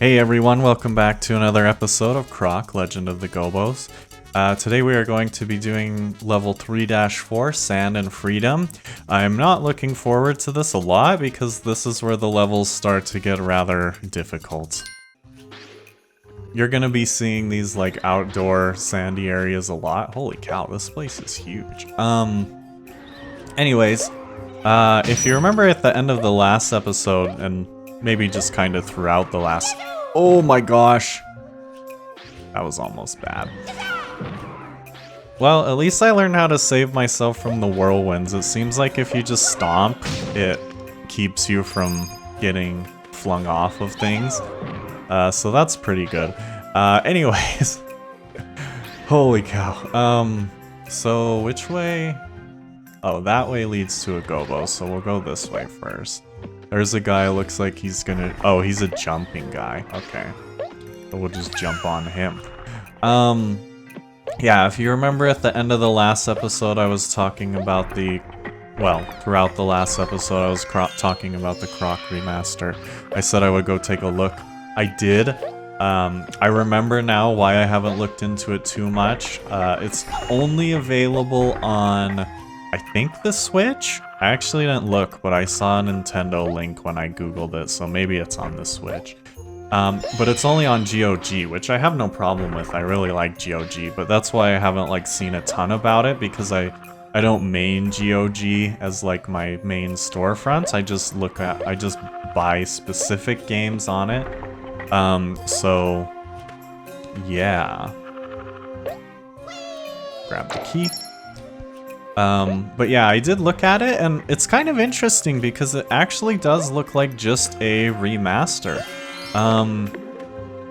Hey everyone, welcome back to another episode of Croc, Legend of the Gobbos. Today we are going to be doing level 3-4, Sand and Freedom. I'm not looking forward to this a lot because this is where the levels start to get rather difficult. You're gonna be seeing these like outdoor sandy areas a lot. Holy cow, this place is huge. Anyways, if you remember at the end of the last episode, and maybe just kind of throughout the last... Oh my gosh! That was almost bad. Well, at least I learned how to save myself from the whirlwinds. It seems like if you just stomp, it keeps you from getting flung off of things. So that's pretty good. Anyways. Holy cow. So which way? Oh, that way leads to a Gobbos, so we'll go this way first. There's a guy, looks like he's gonna... Oh, he's a jumping guy. Okay. So we'll just jump on him. Yeah, if you remember at the end of the last episode, I was talking about the... Well, throughout the last episode, I was talking about the Croc remaster. I said I would go take a look. I did. I remember now why I haven't looked into it too much. It's only available on, I think, the Switch? I actually didn't look, but I saw a Nintendo link when I googled it, so maybe it's on the Switch. But it's only on GOG, which I have no problem with. I really like GOG, but that's why I haven't like seen a ton about it, because I don't main GOG as like my main storefront. I just buy specific games on it. So yeah. Grab the key. But yeah, I did look at it, and it's kind of interesting because it actually does look like just a remaster.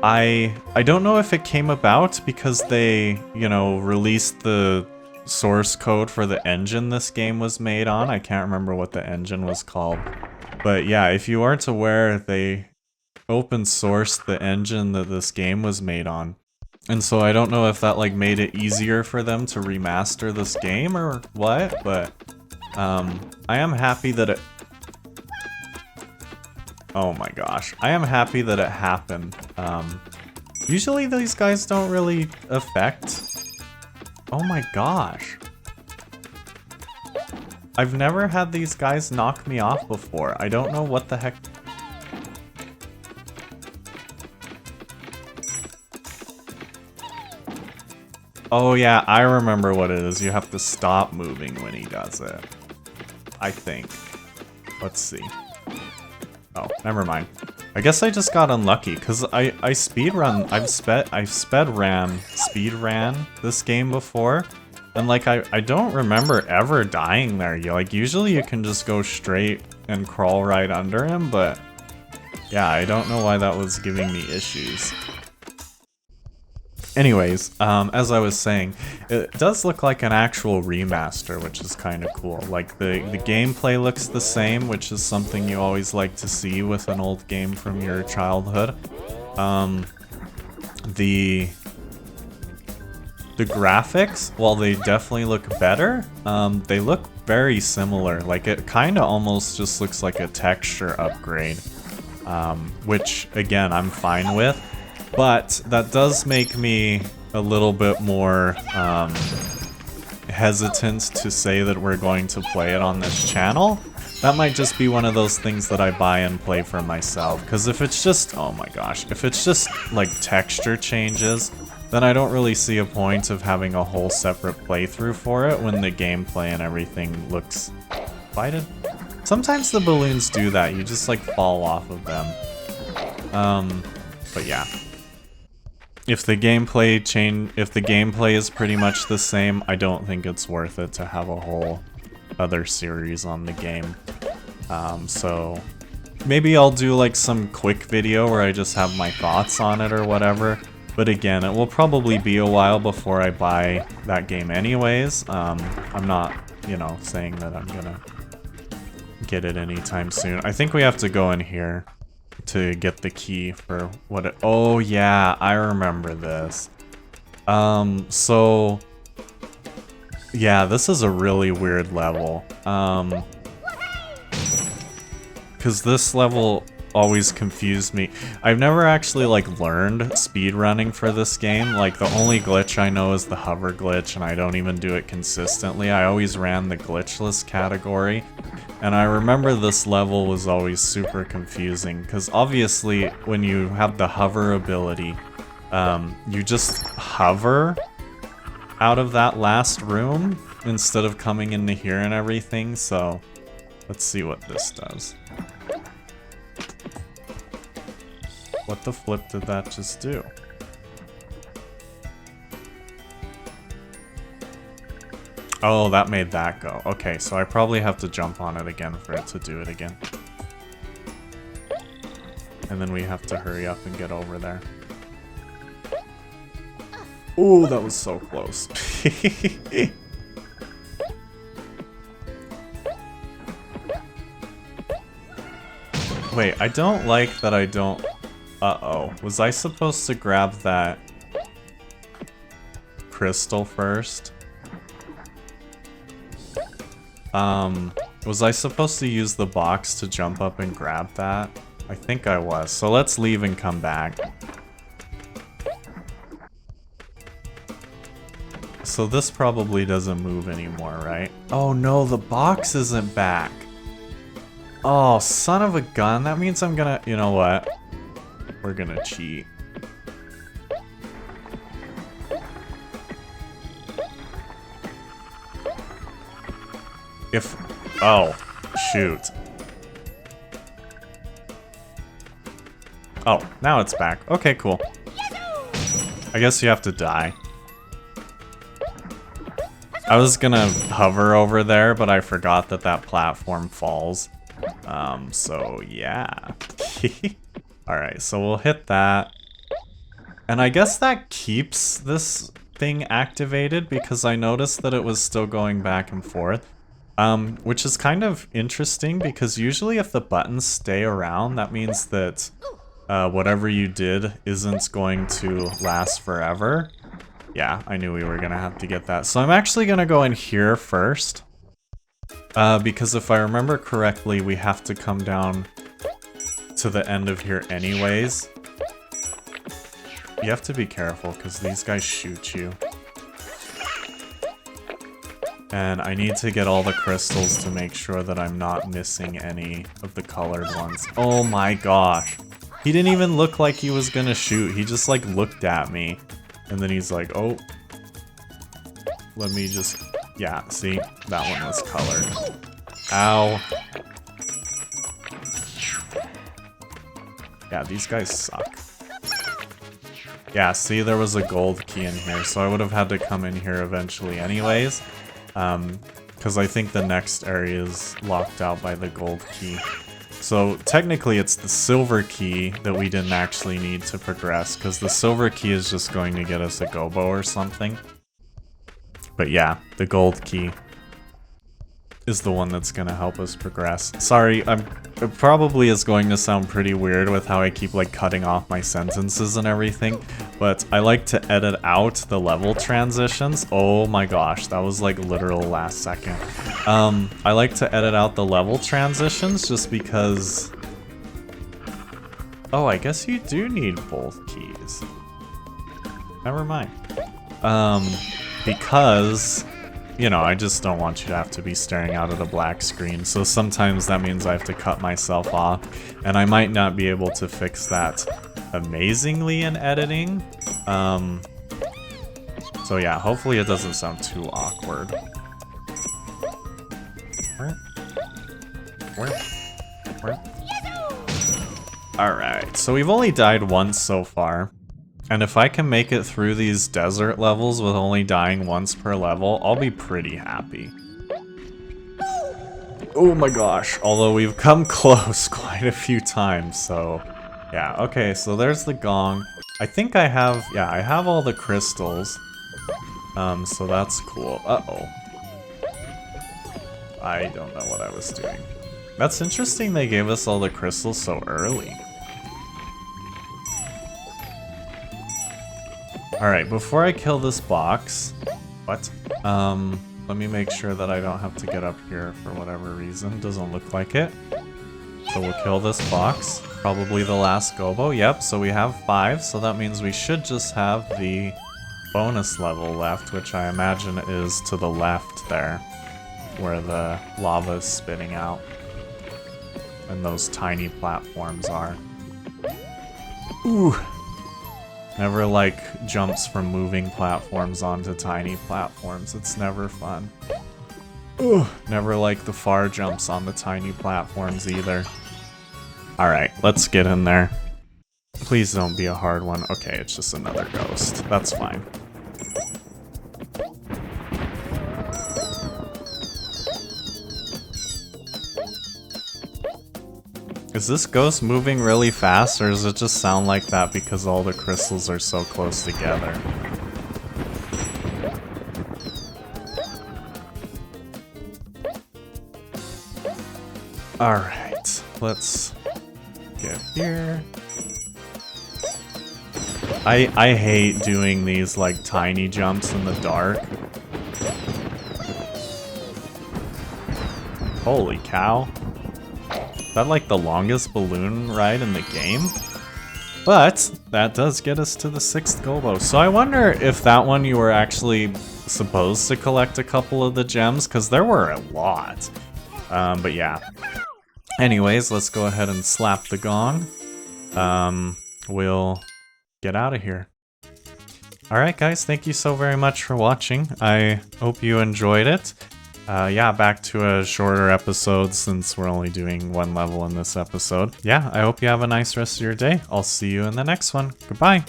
I don't know if it came about because they, you know, released the source code for the engine this game was made on. I can't remember what the engine was called. But yeah, if you aren't aware, they open sourced the engine that this game was made on. And so I don't know if that like made it easier for them to remaster this game or what, but I am happy that it... Oh my gosh. I am happy that it happened. Usually these guys don't really affect... Oh my gosh. I've never had these guys knock me off before. I don't know what the heck... Oh yeah, I remember what it is. You have to stop moving when he does it. I think. Let's see. Oh, never mind. I guess I just got unlucky, because I've speed ran this game before, and like I don't remember ever dying there. Usually you can just go straight and crawl right under him, but yeah, I don't know why that was giving me issues. Anyways, as I was saying, it does look like an actual remaster, which is kind of cool. Like, the gameplay looks the same, which is something you always like to see with an old game from your childhood. The graphics, while they definitely look better, they look very similar. Like, it kind of almost just looks like a texture upgrade, which, again, I'm fine with. But that does make me a little bit more hesitant to say that we're going to play it on this channel. That might just be one of those things that I buy and play for myself. Because if it's just, oh my gosh, if it's just like texture changes, then I don't really see a point of having a whole separate playthrough for it when the gameplay and everything looks... Bited? Sometimes the balloons do that, you just like fall off of them. But yeah. If the gameplay is pretty much the same, I don't think it's worth it to have a whole other series on the game. So maybe I'll do like some quick video where I just have my thoughts on it or whatever. But again, it will probably be a while before I buy that game anyways. I'm not, you know, saying that I'm gonna get it anytime soon. I think we have to go in here to get the key for what it... Oh yeah, I remember this. So yeah, this is a really weird level. Because this level always confused me. I've never actually like learned speedrunning for this game. Like the only glitch I know is the hover glitch, and I don't even do it consistently. I always ran the glitchless category. And I remember this level was always super confusing, because obviously when you have the hover ability, you just hover out of that last room instead of coming into here and everything, so let's see what this does. What the flip did that just do? Oh, that made that go. Okay, so I probably have to jump on it again for it to do it again. And then we have to hurry up and get over there. Ooh, that was so close. Wait, I don't like that I don't... Uh-oh. Was I supposed to grab that crystal first? Was I supposed to use the box to jump up and grab that? I think I was. So let's leave and come back. So this probably doesn't move anymore, right? Oh no, the box isn't back. Oh, son of a gun. That means I'm gonna... You know what? We're gonna cheat. If... Oh, shoot. Oh, now it's back. Okay, cool. I guess you have to die. I was gonna hover over there, but I forgot that that platform falls. So yeah. Alright, so we'll hit that. And I guess that keeps this thing activated because I noticed that it was still going back and forth. Which is kind of interesting because usually if the buttons stay around, that means that whatever you did isn't going to last forever. Yeah, I knew we were gonna have to get that. So I'm actually gonna go in here first. Because if I remember correctly, we have to come down to the end of here anyways. You have to be careful because these guys shoot you. And I need to get all the crystals to make sure that I'm not missing any of the colored ones. Oh my gosh. He didn't even look like he was gonna shoot. He just like looked at me. And then he's like, oh. Let me just... Yeah, see? That one was colored. Ow. Yeah, these guys suck. Yeah, see? There was a gold key in here, so I would have had to come in here eventually anyways. Because I think the next area is locked out by the gold key. So technically it's the silver key that we didn't actually need to progress, because the silver key is just going to get us a Gobbo or something. But yeah, the gold key is the one that's going to help us progress. Sorry, it probably is going to sound pretty weird with how I keep like cutting off my sentences and everything, but I like to edit out the level transitions. Oh my gosh, that was like literal last second. I like to edit out the level transitions just because... Oh, I guess you do need both keys. Never mind. Because... You know, I just don't want you to have to be staring out at a black screen, so sometimes that means I have to cut myself off, and I might not be able to fix that amazingly in editing. So yeah, hopefully it doesn't sound too awkward. Alright, so we've only died once so far. And if I can make it through these desert levels with only dying once per level, I'll be pretty happy. Oh my gosh, although we've come close quite a few times, so... Yeah, okay, so there's the gong. I think I have... Yeah, I have all the crystals. So that's cool. Uh-oh. I don't know what I was doing. That's interesting they gave us all the crystals so early. Alright, before I kill this box... What? Let me make sure that I don't have to get up here for whatever reason. Doesn't look like it. So we'll kill this box. Probably the last Gobbo. Yep, so we have 5, so that means we should just have the bonus level left, which I imagine is to the left there, where the lava is spitting out. And those tiny platforms are. Ooh! Never like jumps from moving platforms onto tiny platforms. It's never fun. Ooh! Never like the far jumps on the tiny platforms either. Alright, let's get in there. Please don't be a hard one. Okay, it's just another ghost. That's fine. Is this ghost moving really fast, or does it just sound like that because all the crystals are so close together? Alright, let's get here. I hate doing these like tiny jumps in the dark. Holy cow. Is that like the longest balloon ride in the game? But that does get us to the 6th Gobbo. So I wonder if that one you were actually supposed to collect a couple of the gems, because there were a lot. But yeah. Anyways, let's go ahead and slap the gong. We'll get out of here. Alright guys, thank you so very much for watching. I hope you enjoyed it. Yeah, back to a shorter episode since we're only doing 1 level in this episode. Yeah, I hope you have a nice rest of your day. I'll see you in the next one. Goodbye.